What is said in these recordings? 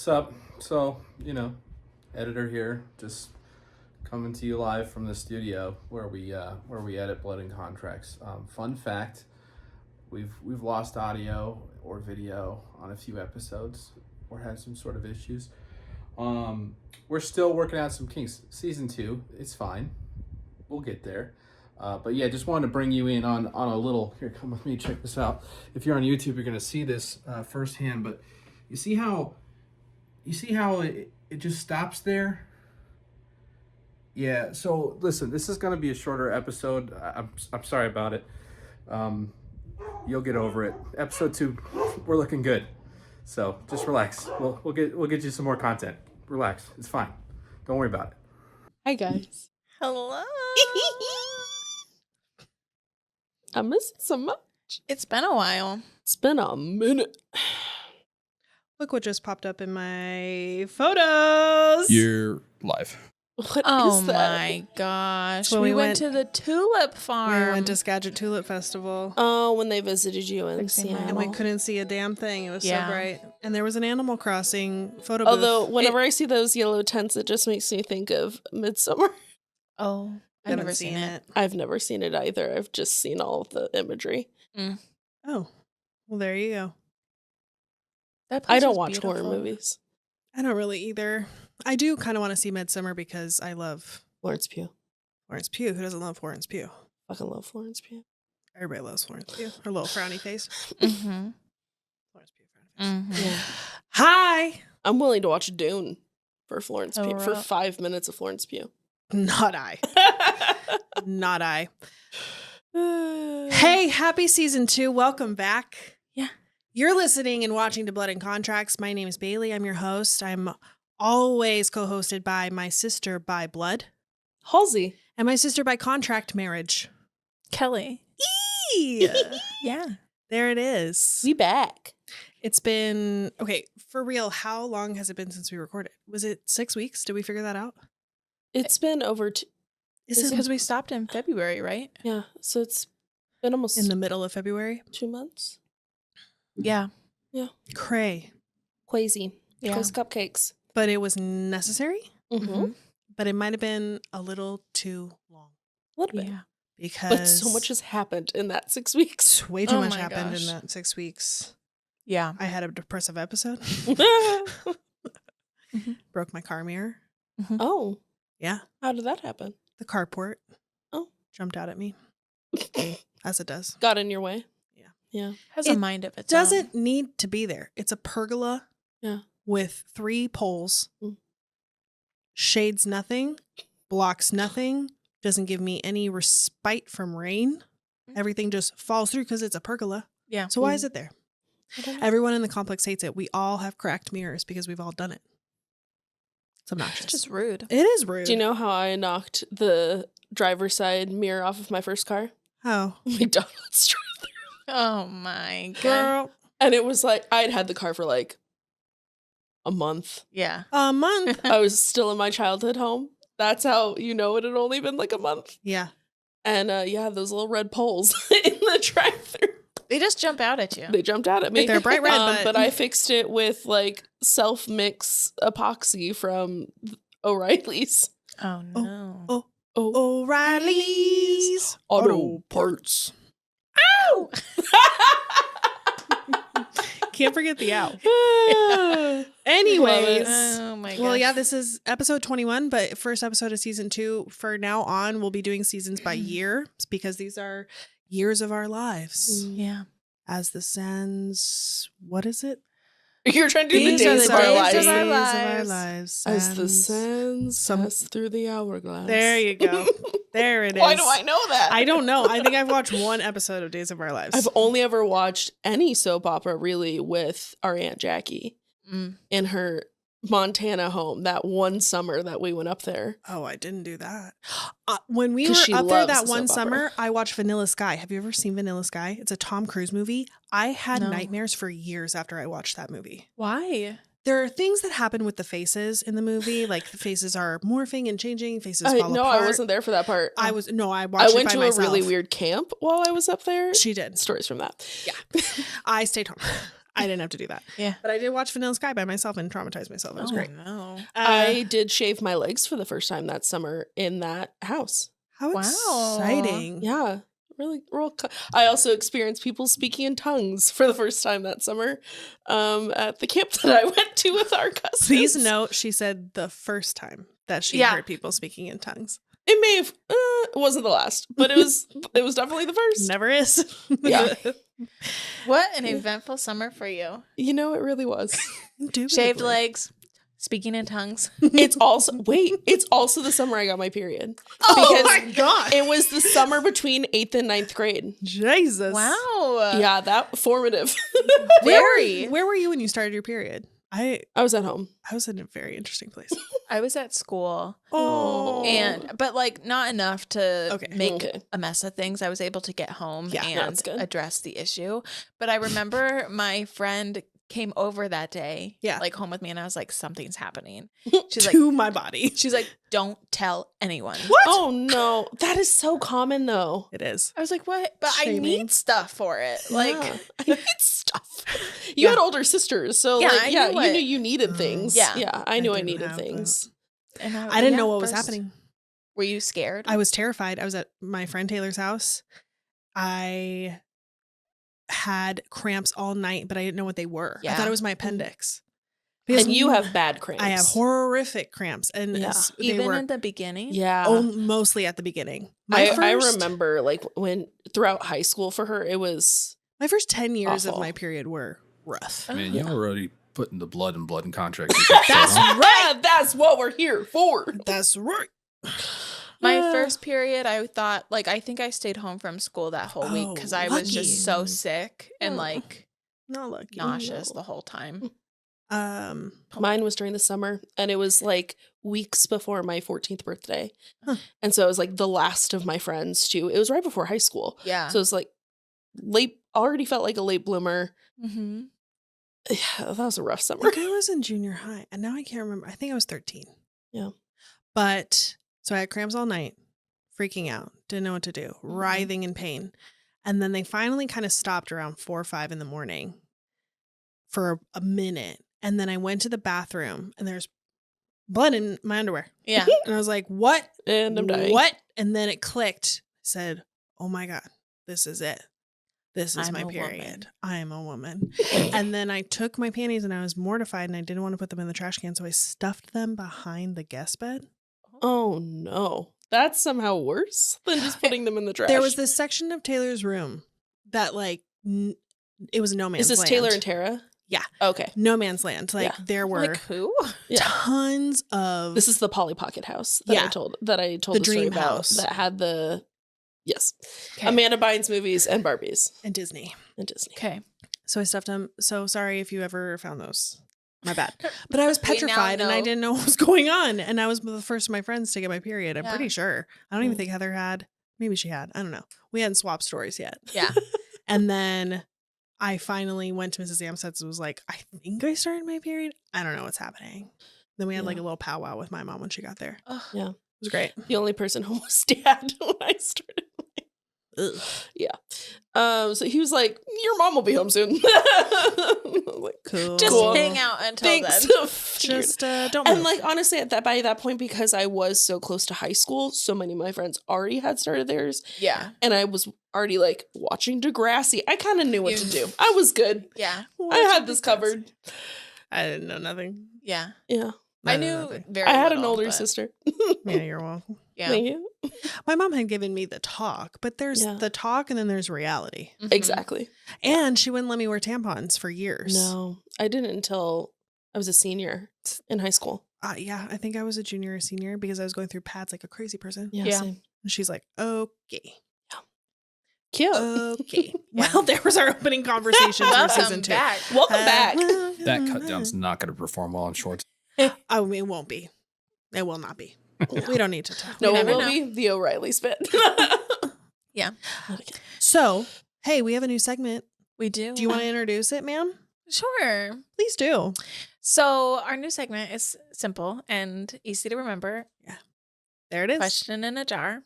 What's up? So, editor here, just coming to you live from the studio where we edit Blood and Contracts. Fun fact: we've lost audio or video on a few episodes or had some sort of issues. We're still working out some kinks. Season 2, it's fine. We'll get there. But yeah, just wanted to bring you in on a little. Here, come with me. Check this out. If you're on YouTube, you're gonna see this firsthand. But you see how it just stops there? Yeah, so listen, this is going to be a shorter episode. I'm sorry about it. You'll get over it. Episode 2, we're looking good. So just relax. We'll get you some more content. Relax. It's fine. Don't worry about it. Hi guys. Hello. I miss it so much. It's been a while. It's been a minute. Look what just popped up in my photos. You're live. What Oh is that? my gosh. So we we went went- to the tulip farm. We went to Skagit Tulip Festival. Oh, when they visited you in Fixing my- And we Seattle. couldn't see a damn thing. It was Yeah. so bright. And there was an Animal Crossing photo booth. Although, whenever I see those yellow tents, it just makes me think of Midsummer. Oh, I've Haven't never seen it. I've never seen it either. I've just seen all of the imagery. Oh, well, there you go. That place I don't was watch horror beautiful. movies. I don't really either. I do kind of want to see Midsummer because I love Florence Pugh. Florence Pugh. Who doesn't love Florence Pugh? Fucking love Florence Pugh. Everybody loves Florence Pugh. Her little frowny face. Mm-hmm. Florence Pugh frowny face. Mm-hmm. Yeah. Hi. I'm willing to watch Dune for Florence Oh, Pugh for right. 5 minutes of Florence Pugh. Not I. Not I. Hey, happy season 2. Welcome back. Yeah. You're listening and watching to Blood and Contracts. My name is Bailey. I'm your host. I'm always co-hosted by my sister by blood Halsey. and my sister by contract marriage. Kelly. Eee! Yeah. There it is. We back. It's been, okay, for real, how long has it been since we recorded? Was it 6 weeks? Did we figure that out? It's been over Is it Because we stopped in February, right? yeah, so it's been almost in the middle of February? 2 months. Yeah. Cray. Crazy. Yeah. Crazy cupcakes. But it was necessary, Mm-hmm. but it might have been a little too long A little bit. Yeah. because But so much has happened in that 6 weeks. way too Oh much my happened gosh. in that 6 weeks. Yeah. I had a depressive episode. Broke my car mirror. Oh, Yeah. how did that happen? The carport. Oh. Jumped out at me. As it does. Got in your way. Yeah. Yeah. Has It a mind of its Doesn't need to be there. It's a pergola. Yeah. With 3 poles. Mm. Shades nothing. Blocks nothing. Doesn't give me any respite from rain. Mm. Everything just falls through because it's a pergola. Yeah. So why Mm. is it there? I don't know. Everyone in the complex hates it. We all have cracked mirrors because we've all done it. It's It's obnoxious. just rude. It is rude. Do you know how I knocked the driver's side mirror off of my first car? how? McDonald's drive-thru. Oh my god. Girl, And it was like, I'd had the car for like a month. Yeah. a month. I was still in my childhood home. That's how you know it had only been like a month. Yeah. And yeah, those little red poles in the drive-thru. They just jump out at you. They jumped out at me. They're bright red, but I fixed it with like self-mix epoxy from O'Reilly's. Oh no. Oh. Oh, O'Reilly's auto parts. Ow! Can't forget the ow. Anyways. Oh my god. Well, yeah, this is episode 21, but first episode of season 2. For now on, we'll be doing seasons by year because these are years of our lives. Yeah. As the sands, what is it? You're trying to do the These are days the of our days lives. of our Days lives. lives. As the Sands. sands pass through the hourglass. There you go. There it is. Why do I know that? I don't know. I think I've watched one episode of Days of Our Lives. I've only ever watched any soap opera really with our Aunt Jackie in her Montana home that one summer that we went up there. Oh, I didn't do that. When we 'Cause were she up there loves that the one soap opera. summer, I watched Vanilla Sky. Have you ever seen Vanilla Sky? It's a Tom Cruise movie. I had No. nightmares for years after I watched that movie. Why? There are things that happen with the faces in the movie, like the faces are morphing and changing. Faces fall No, apart. I wasn't there for that part. I watched I it went by to myself. a really weird camp while I was up there. She did. Stories from that. Yeah. I stayed home. I didn't have to do that. Yeah. But I did watch Vanilla Sky by myself and traumatized myself. It was great. No. I did shave my legs for the first time that summer in that house. How Wow. exciting. Yeah. Really, I also experienced people speaking in tongues for the first time that summer at the camp that I went to with our cousins. Please note, she said the first time that she Yeah. heard people speaking in tongues. It may have, it wasn't the last, but it was definitely the first. Never is. Yeah. What an eventful summer for you. You know, it really was. Shaved Indubitably. legs, speaking in tongues. It's also the summer I got my period. Oh my God. It was the summer between 8th and 9th grade. Jesus. Wow. Yeah, that formative. Very. Where were you when you started your period? I I was at home. was in a very interesting place. I was at school. Oh. But like not enough to Okay. make Okay. a mess of things. I was able to get home Yeah, that's and good. address the issue. But I remember my friend came over that day, Yeah. like home with me, and I was like, something's happening. She's to my body. she's like, don't tell anyone. What? Oh no, that is so common though. It is. I was like, what? But I Shaming. need stuff for it. Like, Yeah. I need stuff. You had older sisters, so Yeah, like, I yeah, knew you it. knew you needed things. Yeah. Yeah, I knew I didn't needed have things. and I didn't yeah, know what was first- happening. Were you scared? I was terrified. I was at my friend Taylor's house. I had cramps all night, but I didn't know what they were. I Yeah. thought it was my appendix. And you have bad cramps. I have horrific cramps, and Yeah. they Even were in the beginning? Yeah. mostly at the beginning. I remember like when throughout high school for her, it was my first 10 years of Awful. my period were rough. Man, Yeah. you're already putting the blood in contracts. that's right. That's what we're here for. That's right. My first period, I thought, like, I think I stayed home from school that whole week because I was lucky. just so sick and, Oh. like, Not lucky. nauseous the whole time. Mine was during the summer, and it was like weeks before my 14th birthday. Huh. And so it was like the last of my friends too. It was right before high school. Yeah. So it was like already felt like a late bloomer. Mm-hmm. Yeah, that was a rough I summer. think I was in junior high, and now I can't remember. I think I was 13. Yeah. But so I had cramps all night, freaking out, didn't know what to do, writhing in pain. And then they finally kind of stopped around 4 or 5 in the morning for a minute. And then I went to the bathroom, and there's blood in my underwear. Yeah. And I was like, what? And I'm dying. What? And then it clicked. I said, oh my God, this is it. This is I'm my a period. woman. I am a woman. And then I took my panties, and I was mortified, and I didn't want to put them in the trash can. So I stuffed them behind the guest bed. Oh no. That's somehow worse than just putting them in the trash. There was this section of Taylor's room that like it was no man's Is this land. Taylor and Tara? Yeah. Okay. No man's land. Like Yeah. there were Like, who? Yeah. tons of This is the Polly Pocket house that I Yeah. told The the story dream about house. that had the yes. Okay. Amanda Bynes movies and Barbies and Disney. and Disney. Okay. So I stuffed them. So sorry if you ever found those. My bad. But I was We now petrified and I know. didn't know what was going on. And I was the first of my friends to get my period. I'm Yeah. pretty sure. I don't even Mm. think Heather had. Maybe she had. I don't know. We hadn't swapped stories yet. Yeah. And then I finally went to Mrs. Amstutz and was like, I think I started my period. I don't know what's happening. Then we had like Yeah. a little powwow with my mom when she got there. Ugh. Yeah. It was great. The only person home was Dad when I started. Ugh. Yeah. So he was like, "Your mom will be home soon." I was like, Cool. Just Cool. hang out until thanks. then. Just don't and move. like honestly, by that point, because I was so close to high school, so many of my friends already had started theirs, Yeah. and I was already like watching Degrassi. I kind of knew what You- to do. I was good. Yeah. I had this covered. I didn't know nothing. Yeah. Yeah. I know knew nothing. very I had an little, older but- sister. Yeah, you're welcome. Yeah. Thank you. My mom had given me the talk, but there's Yeah. the talk and then there's reality. Mhm. Exactly. And she wouldn't let me wear tampons for years. No, I didn't until I was a senior in high school. Yeah, I think I was a junior or senior because I was going through pads like a crazy person. Yeah. Yeah. Same. And she's like, okay. Cute. Okay. Yeah. Well, there was our opening conversations for season Welcome 2. back. Welcome back. That cut down's not going to perform well on shorts. Oh, it won't be. It will not be. We don't need to talk. No, You it never will know. be the O'Reilly spit. Yeah. So, hey, we have a new segment. We do. Do you want to introduce it, ma'am? Sure. Please do. So our new segment is simple and easy to remember. There it is. Question in a jar.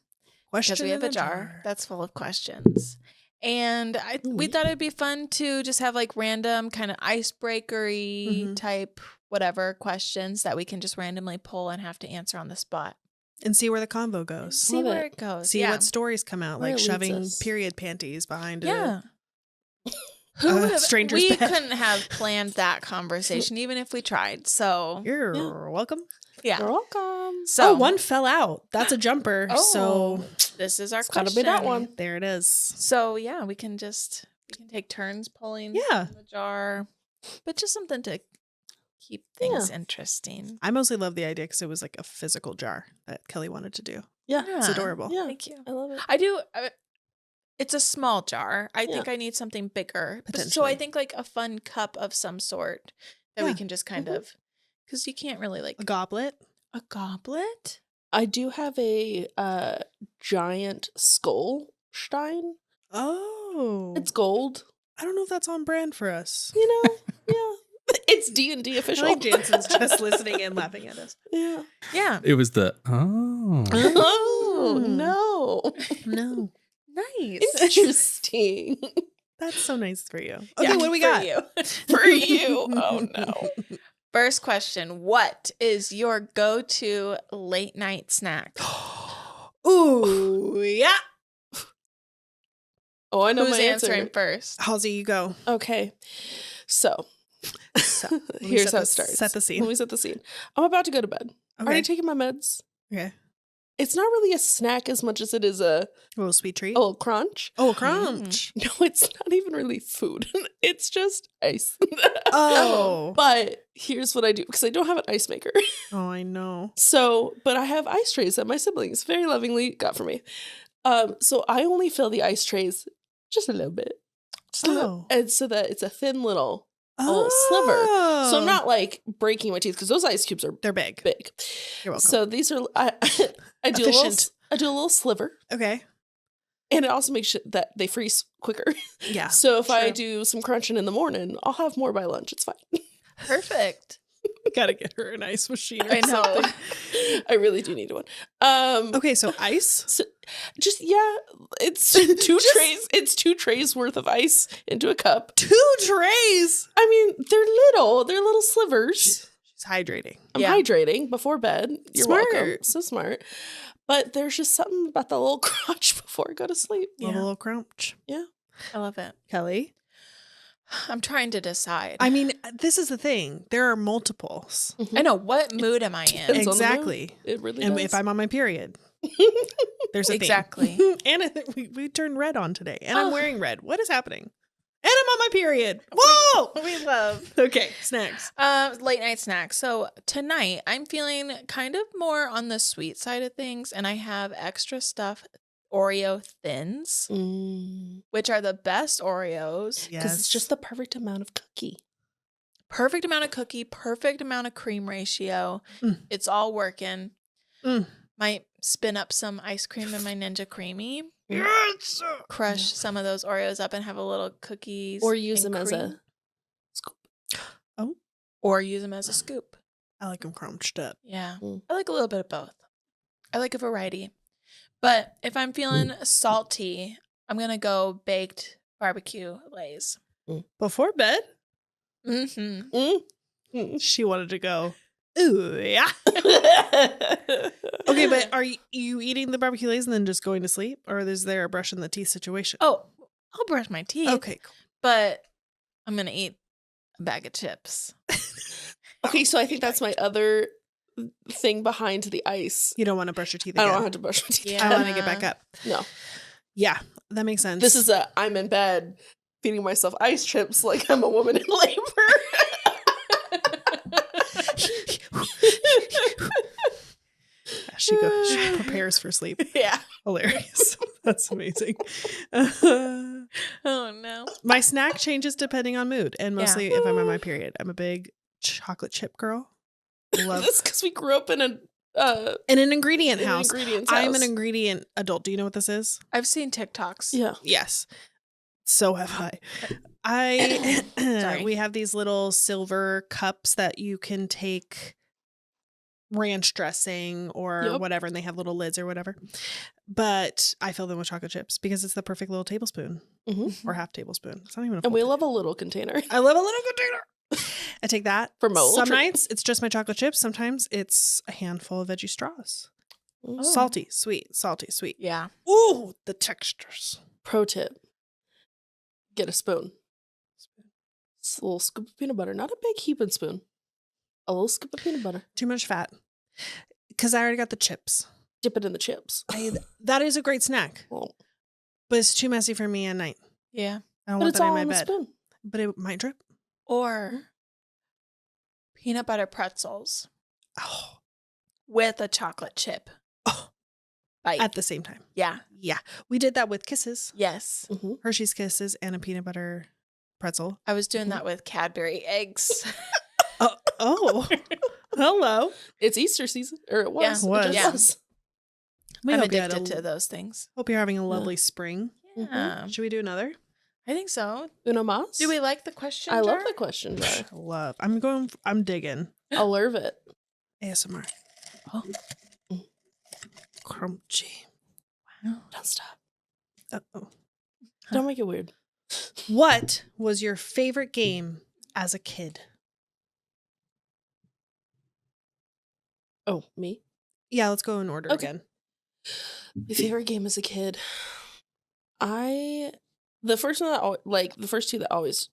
Question Because we have in a jar that's full of questions. And we thought it'd be fun to just have like random kind of icebreakery type whatever questions that we can just randomly pull and have to answer on the spot. And see where the convo goes. See Love where it. it goes. See what stories come out, Where like it leads shoving us. period panties behind Yeah. a Who would have, stranger's we bed. couldn't have planned that conversation even if we tried. So You're welcome. yeah. You're welcome. So one fell out. That's a jumper. So this is our It's gotta question. be that one. there it is. So yeah, we can take turns pulling Yeah. from the jar, but just something to keep things interesting. I mostly love the idea because it was like a physical jar that Kelly wanted to do. Yeah. It's adorable. Yeah. Thank you. I love it. I do. It's a small jar. I Yeah. think I need something bigger. So I Potentially. think like a fun cup of some sort that we Yeah. can just kind of, because you can't really like A goblet. a goblet. I do have a giant skull stein. Oh. It's gold. I don't know if that's on brand for us. You know? Yeah. It's D&D I official. think Jansen's just listening and laughing at us. Yeah. Yeah. It was the oh. Oh, no. No. Nice. Interesting. That's so nice for you. Okay, Yeah, what do we for got? you. For you. Oh, no. First question. What is your go-to late night snack? Ooh, yeah. Oh, I know Who's my answer. answering first? Halsey, you go. Okay. So, Let me here's set how the- it starts. set the scene. Let me set the scene. I'm about to go to bed. Already Okay. taking my meds. Okay. It's not really a snack as much as it is a A little sweet treat. little crunch. Oh, crunch. No, it's not even really food. It's just ice. Oh. But here's what I do because I don't have an ice maker. Oh, I know. So, but I have ice trays that my siblings very lovingly got for me. So I only fill the ice trays just a little bit. Just a little, Oh. and so that it's a thin little sliver. So I'm not like breaking my teeth because those ice cubes are They're big. big. You're welcome. So these are I do Efficient. I do a little sliver, Okay. and it also makes sure that they freeze quicker. Yeah. So if I True. do some crunching in the morning, I'll have more by lunch. It's fine. Perfect. Gotta get her an ice machine. Or I know. something. I really do need one. Okay, so ice. So just it's two trays. It's 2 trays worth of ice into a cup. 2 trays. I mean, they're little. They're little slivers. She's hydrating. I'm Yeah. hydrating before bed. You're Smart. welcome. So smart. But there's just something about the little crunch before I go to sleep. Love a little crunch. I love it. Kelly. I'm trying to decide. I mean, this is the thing. There are multiples. I know. What mood am I in? Depends on the mood. Exactly. It really And does. if I'm on my period, there's a theme. Exactly. And we turned red on today. And I'm wearing red. What is happening? And I'm on my period. Whoa! We love. Okay, snacks. Late night snack. So tonight I'm feeling kind of more on the sweet side of things, and I have extra stuff Oreo thins, which are the best Oreos. Because it's just the perfect amount of cookie. Perfect amount of cookie, perfect amount of cream ratio. Mm. It's all working. Mm. Might spin up some ice cream in my Ninja Creamy. Yes! Crush some of those Oreos up and have a little cookies. Or use and them as cream. a scoop. Or use them as a scoop. I like them crunched up. Yeah. Mm. I like a little bit of both. I like a variety. But if I'm feeling salty, I'm going to go baked barbecue Lay's. Before bed, Mm-hmm. she wanted to go, ooh, yeah. Okay, but are you eating the barbecue Lay's and then just going to sleep? Or is there a brush in the teeth situation? Oh, I'll brush my teeth. Okay, cool. But I'm going to eat a bag of chips. Okay, so I think that's my other thing behind the ice. You don't want to brush your teeth I again. don't have to brush my teeth. Yeah. I want to get back up. No. Yeah, that makes sense. This is I'm in bed feeding myself ice chips like I'm a woman in labor. she prepares for sleep. Yeah. Hilarious. That's amazing. Oh, no. My snack changes depending on mood, and mostly if I'm on my period. I'm a big chocolate chip girl. Love That's because we grew up in in an ingredient an house. ingredients I'm an house. ingredient adult. Do you know what this is? I've seen TikToks. Yeah. Yes. So have I. Sorry. We have these little silver cups that you can take ranch dressing or whatever, and they have little lids or whatever. But I fill them with chocolate chips because it's the perfect little tablespoon or half tablespoon. It's not even a full And we love a little container. I love a little container. I take that. For Mo. Some nights it's just my chocolate chips. Sometimes it's a handful of veggie straws. Oh. Salty, sweet. Yeah. Ooh, the textures. Pro tip. Get a spoon. Just a little scoop of peanut butter. Not a big heaping spoon. A little scoop of peanut butter. Too much fat. Because I already got the chips. Dip it in the chips. That is a great snack. Well, But it's too messy for me at night. Yeah. I don't but want it's that in all my in the bed. spoon. But it might drip. Or peanut butter pretzels Oh. with a chocolate chip bite. At the same time. Yeah. Yeah. We did that with Kisses. Yes. Mm-hmm. Hershey's Kisses and a peanut butter pretzel. I was doing that with Cadbury eggs. Oh. Hello. It's Easter season. Or it was. Yeah. It Was. just Yeah. was. We I'm hope you had addicted to those things. Hope you're having a lovely spring. Yeah. Should we do another? I think so. Uno mas? Do we like the question? I love jar? the question jar. Love. I'm digging. I'll love it. ASMR. Oh. Crunchy. Don't stop. Uh-oh. Don't make it weird. What was your favorite game as a kid? Oh, me? Yeah, let's go in order Okay. again. My favorite game as a kid. The first one that the first two that always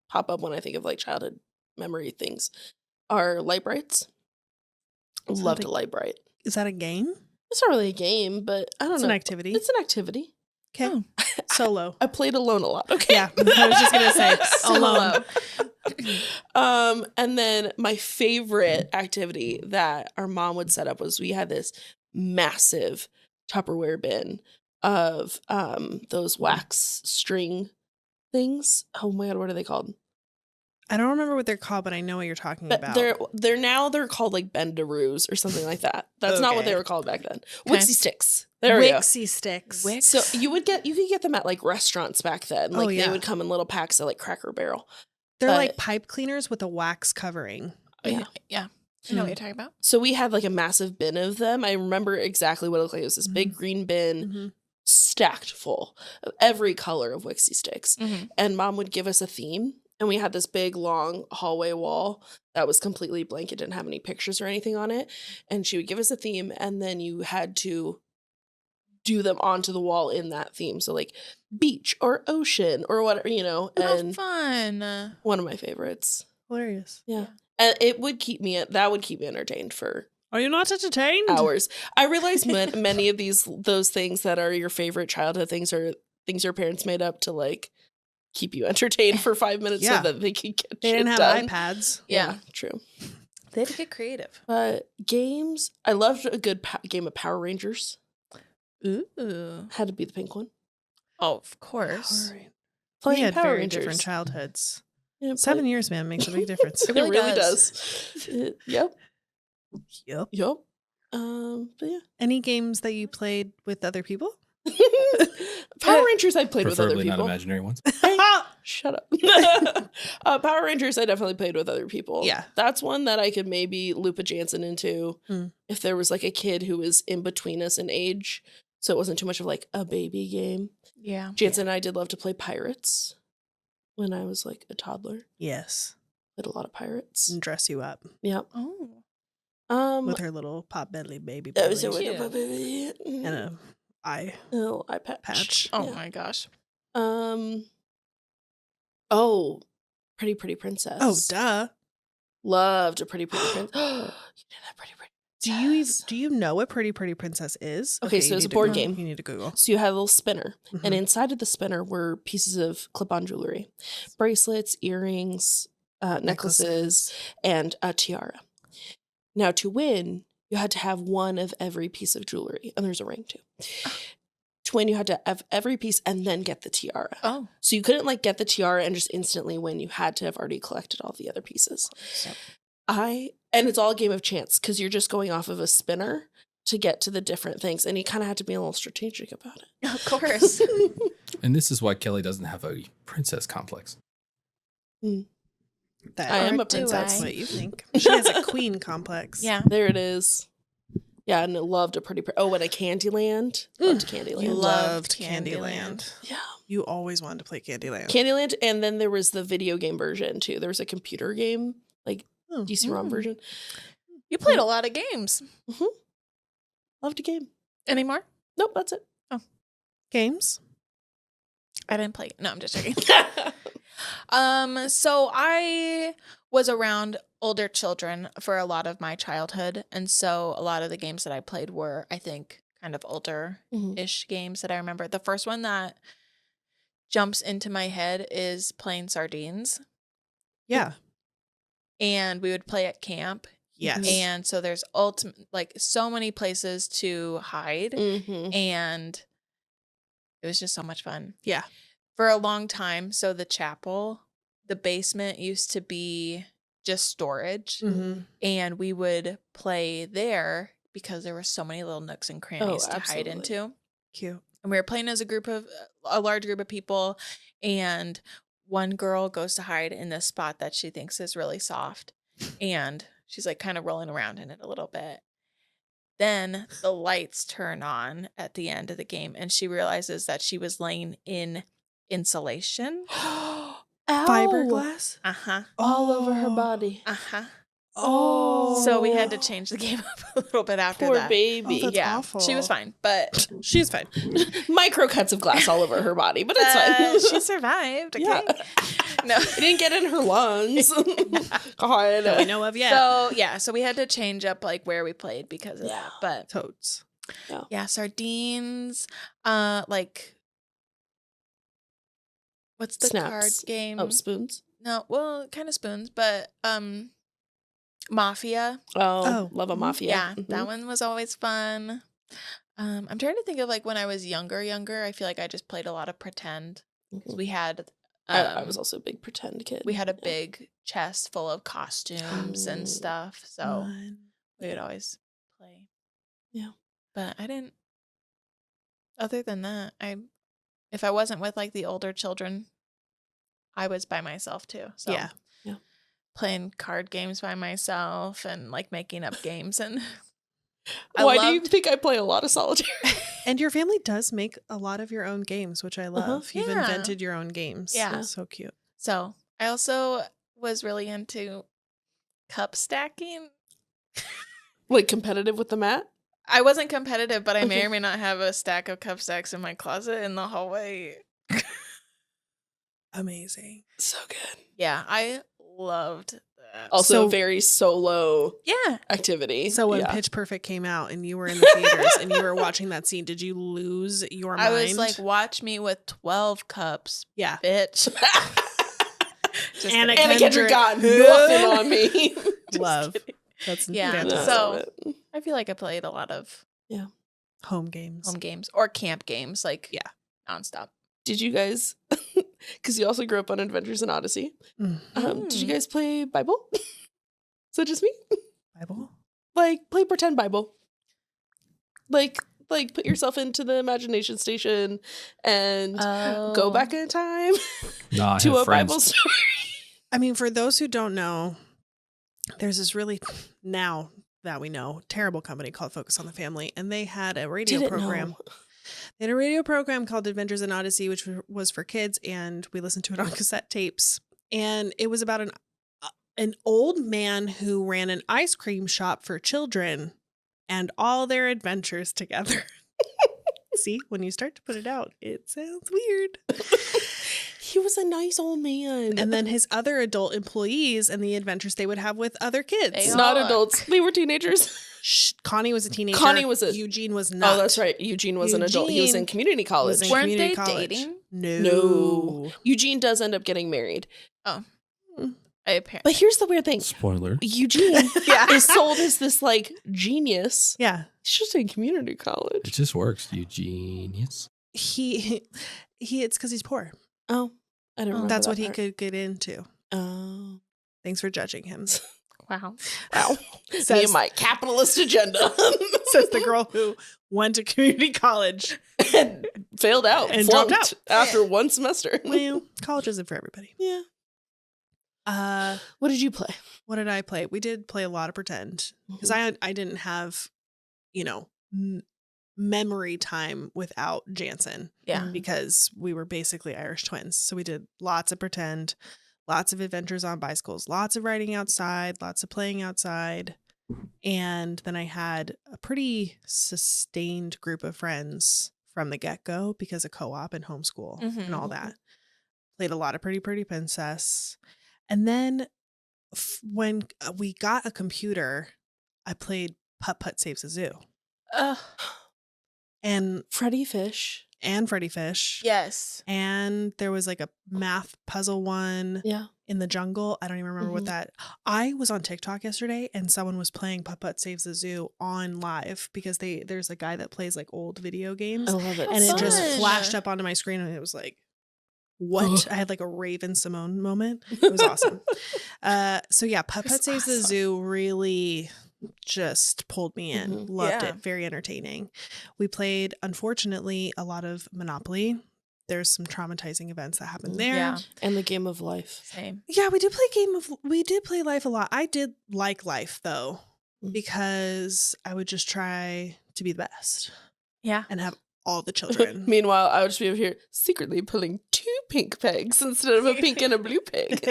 pop up when I think of like childhood memory things are light brights. Loved a light bright. Is that a game? It's not really a game, but I don't It's know. an activity. It's an activity. Okay. Oh. Solo. I played alone a lot. Okay. Yeah. I was just gonna say alone. And then my favorite activity that our mom would set up was we had this massive Tupperware bin of those wax string things. Oh my god, what are they called? I don't remember what they're called, but I know what you're talking But about. they're called like bendaroos or something like that. That's not what Okay. they were called back then. Okay. Wixie sticks. There we go. Wixie sticks. Wix. So you could get them at like restaurants back then. Like yeah. they would come in little packs of like Cracker Barrel. They're but- like pipe cleaners with a wax covering. Yeah. Yeah. I know what you're talking about. So we had like a massive bin of them. I remember exactly what it looked like. It was this big green bin stacked full of every color of Wixie sticks. Mm-hmm. And mom would give us a theme. And we had this big long hallway wall that was completely blank. It didn't have any pictures or anything on it. And she would give us a theme, and then you had to do them onto the wall in that theme. So like beach or ocean or whatever, Oh, and fun. one of my favorites. Hilarious. Yeah. And that would keep me entertained for Are you not entertained? hours. I realize many of those things that are your favorite childhood things are things your parents made up to like keep you entertained for 5 minutes Yeah. so that they can get They shit didn't have done. iPads. Yeah, true. They had to get creative. But games, I loved a good game of Power Rangers. Ooh. Had to be the pink one. Oh, of course. We Playing had Power very Rangers. different childhoods. Yeah, 7 years, man, makes a big difference. It really really does. does. Yep. Yep. But yeah. Any games that you played with other people? Power Rangers I played with other Preferably not people. imaginary ones. Shut up. Power Rangers I definitely played with other people. Yeah. That's one that I could maybe loop a Jansen into Mm. if there was like a kid who was in between us in age. So it wasn't too much of like a baby game. Yeah. Jansen and I did love to play Pirates when I was like a toddler. Yes. Played a lot of Pirates. And dress you up Yep. Oh. with her little pot belly baby that was belly Cute. and a eye. little eye patch. Patch. Oh Yeah. my gosh. Oh, Pretty Princess. Oh, duh. Loved a Pretty Princess. You did that Pretty Princess. Do you know what Pretty Princess is? Okay, so you it's a need to board Google. game. You need to Google. So you had a little spinner, Mhm. and inside of the spinner were pieces of clip-on jewelry, bracelets, earrings, necklaces, and a tiara. Now, to win, you had to have one of every piece of jewelry, and there's a ring too. To win, you had to have every piece and then get the tiara. Oh. So you couldn't like get the tiara and just instantly win. You had to have already collected all the other pieces. And it's all a game of chance because you're just going off of a spinner to get to the different things, and you kind of had to be a little strategic about it. Of course. And this is why Kelly doesn't have a princess complex. That I am Or a do princess. That's I? what you think. She has a queen complex. Yeah. There it is. Yeah, and I loved a pretty. Oh, and a Candyland. Loved Candyland. You Loved loved Candyland. Yeah. You always wanted to play Candyland. Candyland, and then there was the video game version too. There was a computer game, like Oh. DC-ROM version. You played a lot of games. Loved a game. Any more? Nope, that's it. Games? I didn't play. No, I'm just joking. So I was around older children for a lot of my childhood, and so a lot of the games that I played were, I think, kind of older-ish games that I remember. The first one that jumps into my head is playing sardines, Yeah. and we would play at camp. Yes. And so there's so many places to hide, Mm-hmm. and it was just so much fun. Yeah. For a long time, so the chapel, the basement used to be just storage, Mm-hmm. and we would play there because there were so many little nooks and crannies to hide absolutely. into. Cute. And we were playing as a large group of people, and one girl goes to hide in this spot that she thinks is really soft, and she's like kind of rolling around in it a little bit. Then the lights turn on at the end of the game, and she realizes that she was laying in insulation. Fiberglass? Uh-huh. All over her Oh. body. Uh-huh. Oh. So we had to change the game up a little bit after Poor that. baby. Oh, that's Yeah, awful. she was fine, but She's fine. Micro cuts of glass all over her body, but it's fine. she survived. Okay. Yeah. No. It didn't get in her lungs. God. That we know of yet. So we had to change up like where we played because of Yeah. that. But Totes. yeah, sardines, like what's the Snaps. card game? Oh, spoons. No, well, kind of spoons, but Mafia. Oh, Oh. love a mafia. Yeah, Mhm. that one was always fun. I'm trying to think of like when I was younger. I feel like I just played a lot of pretend. 'Cause Mhm. we had I was also a big pretend kid. we had a Yeah. big chest full of costumes and stuff, so Fun. we would always play. Yeah. But I didn't. Other than that, if I wasn't with like the older children, I was by myself too. So Yeah. playing card games by myself and like making up games and. Why do you think I play a lot of solitaire? And your family does make a lot of your own games, which I love. You've Yeah. invented your own games. Yeah. So cute. So I also was really into cup stacking. Like competitive with the mat? I wasn't competitive, but I may Okay. or may not have a stack of cup stacks in my closet in the hallway. Amazing. So good. Yeah, I loved that. Also So- very solo Yeah. activity. So when Yeah. Pitch Perfect came out and you were in the theaters and you were watching that scene, did you lose your mind? I was like, watch me with 12 cups, yeah. bitch. Just Anna kidding. Anna Kendrick got Kendrick. nothing on me. Just Love. kidding. That's Yeah, No, I fantastic. so- love it. I feel like I played a lot of Home games. home games or camp games, like Yeah. nonstop. Did you guys, because you also grew up on Adventures in Odyssey, Mm. did you guys play Bible? Is that just me? Bible? Like, play pretend Bible. Like put yourself into the imagination station and go back in time No, I to have a friends. Bible story. I mean, for those who don't know, there's this really, now that we know, terrible company called Focus on the Family, and they had a radio Didn't program. know. They had a radio program called Adventures in Odyssey, which was for kids, and we listened to it on cassette tapes. And it was about an old man who ran an ice cream shop for children and all their adventures together. See, when you start to put it out, it sounds weird. He was a nice old man. And then his other adult employees and the adventures they would have with other kids. They not all- adults. They were teenagers. Shh, Connie was a teenager. Connie was a- Eugene was not. Oh, that's right. Eugene was an adult. He was in Eugene community college. was in Weren't community they college. dating? No. Eugene does end up getting married. Apparently. But here's the weird thing. Spoiler. Eugene Yeah. is sold as this like genius. Yeah. He's just in community It college. just works, you genius. He it's because he's poor. Oh, I don't remember That's that what he part. could get into. Oh, Thanks for judging him. Wow. wow. Me Says- and my capitalist agenda. Says the girl who went to community college. And failed out And dropped flunked out. after one semester. Well, college isn't for everybody. Yeah. What did you play? What did I play? We did play a lot of pretend because I didn't have, memory time without Jansen. Yeah. Because we were basically Irish twins. So we did lots of pretend, lots of adventures on bicycles, lots of riding outside, lots of playing outside. And then I had a pretty sustained group of friends from the get-go because of co-op and homeschool and all that. Played a lot of Pretty Pretty Princess. And then when we got a computer, I played Putt Putt Saves the Zoo. And Freddy Fish. And Freddy Fish. Yes. And there was like a math puzzle one in the jungle. I don't even remember what that. I was on TikTok yesterday and someone was playing Putt Putt Saves the Zoo on live because there's a guy that plays like old video games. I love it. And it just fun. flashed up onto my screen and it was like, what? I had like a Raven Simone moment. It was awesome. So yeah, Putt Putt Saves the Zoo really just pulled me in. Loved it. Very entertaining. We played, unfortunately, a lot of Monopoly. There's some traumatizing events that happened there. Yeah. And the Game of Life. Same. Yeah, we did play Life a lot. I did like Life though, because I would just try to be the best. Yeah. And have all the children. Meanwhile, I would just be over here secretly pulling 2 pink pegs instead of a pink and a blue peg.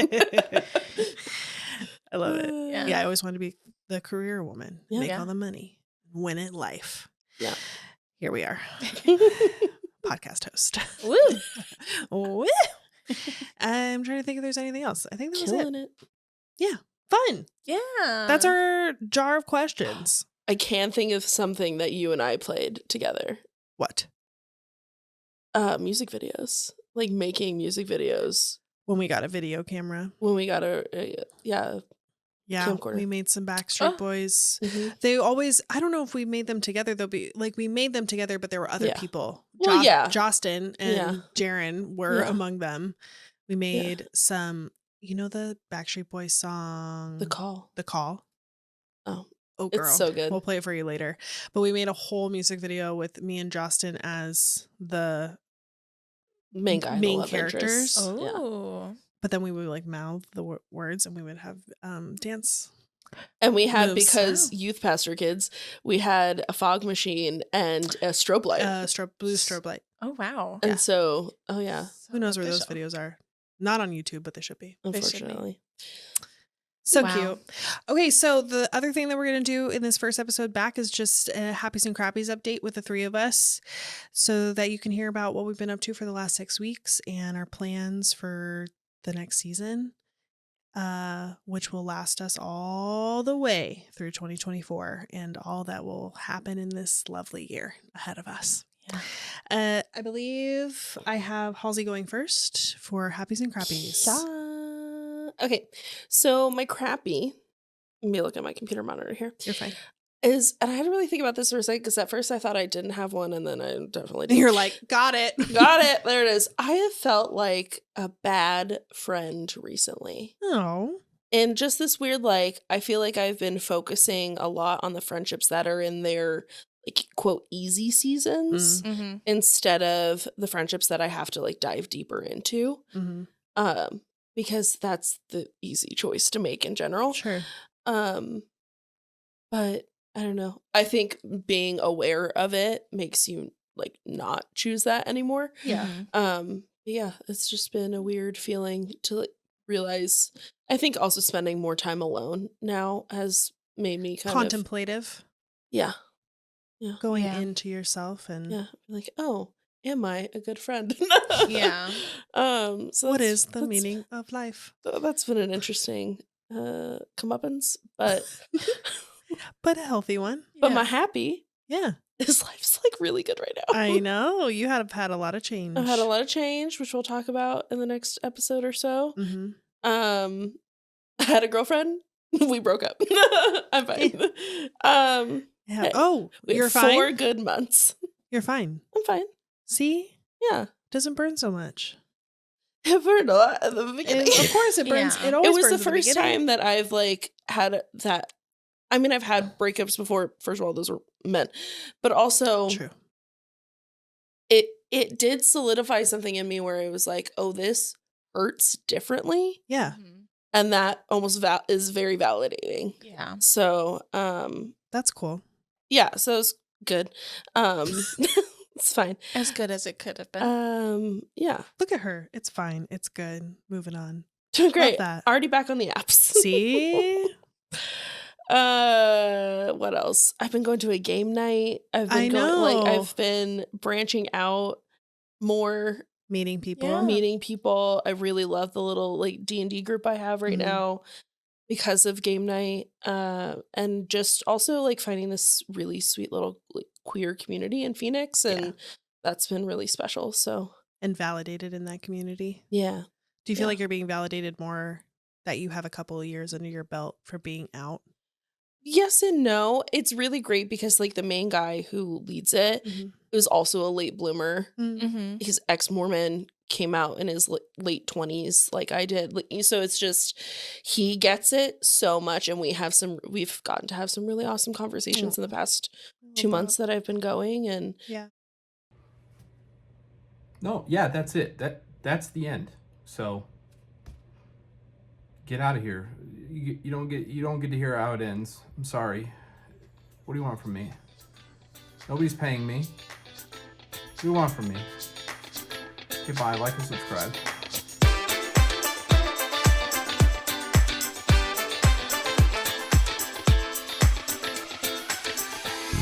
I love it. Yeah. I always wanted to be the career woman. Yeah. Make all the money. Win at life. Yeah. Here we are. Podcast host. Woo. Woo. I'm trying to think if there's anything else. I think that was Killing it. it. Yeah. Fun. Yeah. That's our jar of questions. I can think of something that you and I played together. What? Music videos. Like making music videos. When we got a video camera. When we got Yeah. camcorder. We made some Backstreet Boys. Mm-hmm. They always, I don't know if we made them together. They'll be like, we made them together, but there were other people. Well, Justin and Jaren were Yeah. among them. We made some, the Backstreet Boys song. The Call. The Call. Oh, Oh, girl. it's so good. We'll play it for you later. But we made a whole music video with me and Justin as the main guy, and the main love characters. interest. Yeah. Oh. But then we would like mouth the words and we would have dance. And we had, moves. because youth pastor kids, we had a fog machine and a strobe light. Blue strobe light. Oh, wow. And so, So Who knows where those official. videos are? Not on YouTube, but they should be. should be. unfortunately. So Wow. cute. Okay, so the other thing that we're going to do in this first episode back is just a Happies and Crappies update with the 3 of us so that you can hear about what we've been up to for the last 6 weeks and our plans for the next season, which will last us all the way through 2024 and all that will happen in this lovely year ahead of us. Yeah. I believe I have Halsey going first for Happies and Crappies. Okay, so my crappy, let me look at my computer monitor here, You're fine. and I had to really think about this for a second because at first I thought I didn't have one and then I definitely did. You're like, got it. Got it. There it is. I have felt like a bad friend recently. Oh. And just this weird, like, I feel like I've been focusing a lot on the friendships that are in their, like, quote, easy seasons Mm-hmm. instead of the friendships that I have to, like, dive deeper into. Mm-hmm. Because that's the easy choice to make in general. Sure. But I don't know. I think being aware of it makes you, like, not choose that anymore. Yeah. Mm-hmm. But yeah, it's just been a weird feeling to, like, realize. I think also spending more time alone now has made me kind Contemplative. Yeah. Going Yeah. into yourself and Yeah. Like, oh, am I a good friend? Yeah. So what that's- is the that's- meaning of life? That's been an interesting comeuppance, but But a healthy one. but my happy Yeah. is life's like really good right now. I know. You have had a lot of change. I've had a lot of change, which we'll talk about in the next episode or so. Mm-hmm. I had a girlfriend. We broke up. I'm fine. Yeah. Hey, Oh, we had you're 4 fine. good months. You're fine. I'm fine. See? Yeah. Doesn't burn so much. It burned a lot at the beginning. Of course it burns. Yeah. It always It was burns the at first beginning. time that I've like had that. I mean, I've had breakups before. First of all, those were men, but also True. it did solidify something in me where it was like, oh, this hurts differently. Yeah. and that almost is very validating. Yeah. So That's cool. yeah, so it's good. It's fine. As good as it could have been. Yeah. Look at her. It's fine. It's good. Moving on. Doing great. that. Already back on the apps. See? What else? I've been going to a game night. I know. I've been branching out more, Meeting people. Yeah. meeting people. I really love the little like D&D group I have right Mhm. now because of game night. And just also like finding this really sweet little like, queer community in Phoenix, and Yeah. that's been really special. So And validated in that community. yeah. Do you feel Yeah. like you're being validated more that you have a couple of years under your belt for being out? Yes and no. It's really great because like the main guy who leads it is also a late bloomer. Mm-hmm. His ex-Mormon came out in his late 20s like I did. So it's just he gets it so much, and we've gotten to have some really awesome conversations in the past 2 months that I've been going. And Yeah. No, yeah, that's it. That's the end. So get out of here. You don't get to hear how it ends. I'm sorry. What do you want from me? Nobody's paying me. What do you want from me? Okay, bye. Like and subscribe.